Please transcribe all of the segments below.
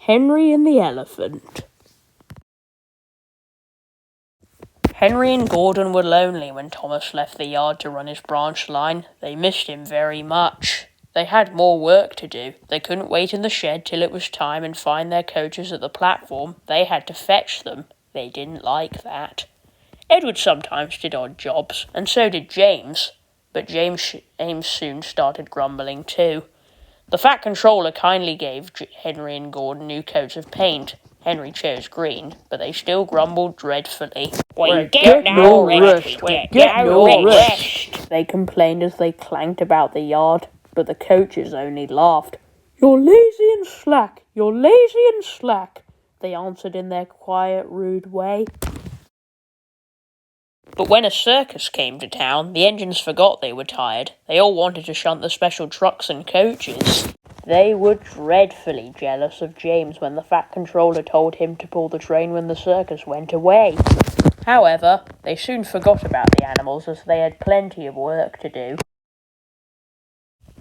Henry and the Elephant. Henry and Gordon were lonely when Thomas left the yard to run his branch line. They missed him very much. They had more work to do. They couldn't wait in the shed till it was time and find their coaches at the platform. They had to fetch them. They didn't like that. Edward sometimes did odd jobs, and so did James. But James soon started grumbling too. The Fat Controller kindly gave Henry and Gordon new coats of paint. Henry chose green, but they still grumbled dreadfully. We get no rest. We get no rest. They complained as they clanked about the yard, but the coaches only laughed. You're lazy and slack. You're lazy and slack, they answered in their quiet, rude way. But when a circus came to town, the engines forgot they were tired. They all wanted to shunt the special trucks and coaches. They were dreadfully jealous of James when the Fat Controller told him to pull the train when the circus went away. However, they soon forgot about the animals as they had plenty of work to do.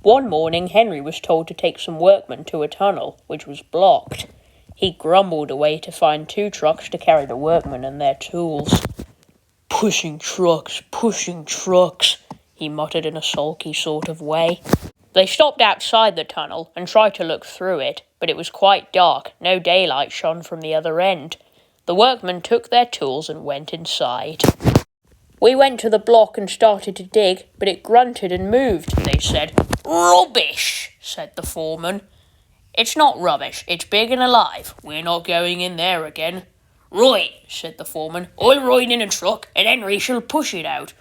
One morning, Henry was told to take some workmen to a tunnel, which was blocked. He grumbled away to find 2 trucks to carry the workmen and their tools. Pushing trucks, he muttered in a sulky sort of way. They stopped outside the tunnel and tried to look through it, but it was quite dark. No daylight shone from the other end. The workmen took their tools and went inside. We went to the block and started to dig, but it grunted and moved, they said. Rubbish, said the foreman. It's not rubbish, it's big and alive. We're not going in there again. Right, said the foreman. I'll ride in a truck and Henry shall push it out.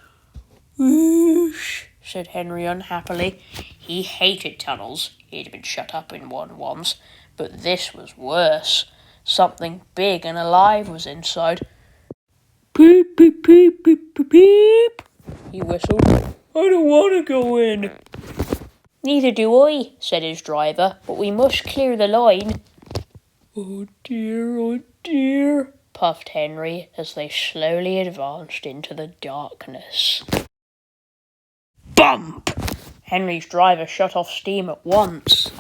Whoosh, said Henry unhappily. He hated tunnels. He'd been shut up in one once, but this was worse. Something big and alive was inside. Peep, peep, peep, peep, peep, peep, he whistled. I don't want to go in. Neither do I, said his driver, but we must clear the line. Oh dear, puffed Henry as they slowly advanced into the darkness. Bump! Henry's driver shut off steam at once.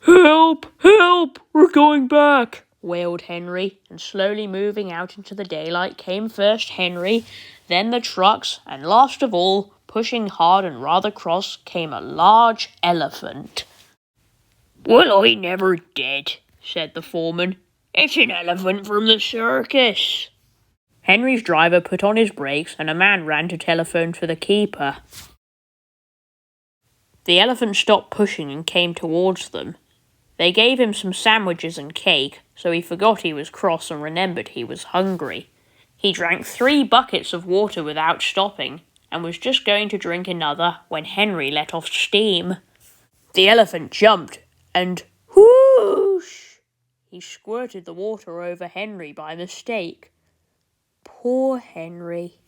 Help! Help! We're going back! Wailed Henry, and slowly moving out into the daylight came first Henry, then the trucks, and last of all, pushing hard and rather cross, came a large elephant. Well, I never did, said the foreman. It's an elephant from the circus. Henry's driver put on his brakes and a man ran to telephone for the keeper. The elephant stopped pushing and came towards them. They gave him some sandwiches and cake, so he forgot he was cross and remembered he was hungry. He drank 3 buckets of water without stopping, and was just going to drink another when Henry let off steam. The elephant jumped, and whoosh! He squirted the water over Henry by mistake. Poor Henry.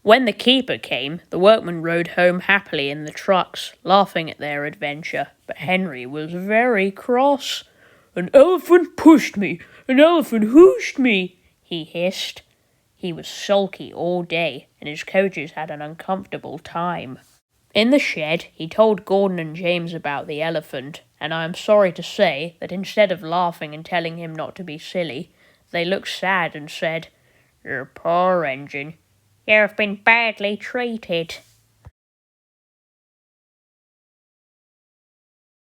When the keeper came, the workmen rode home happily in the trucks, laughing at their adventure, but Henry was very cross. An elephant pushed me, an elephant hooshed me, he hissed. He was sulky all day, and his coaches had an uncomfortable time. In the shed, he told Gordon and James about the elephant, and I am sorry to say that instead of laughing and telling him not to be silly, they looked sad and said, "You poor engine. You've been badly treated."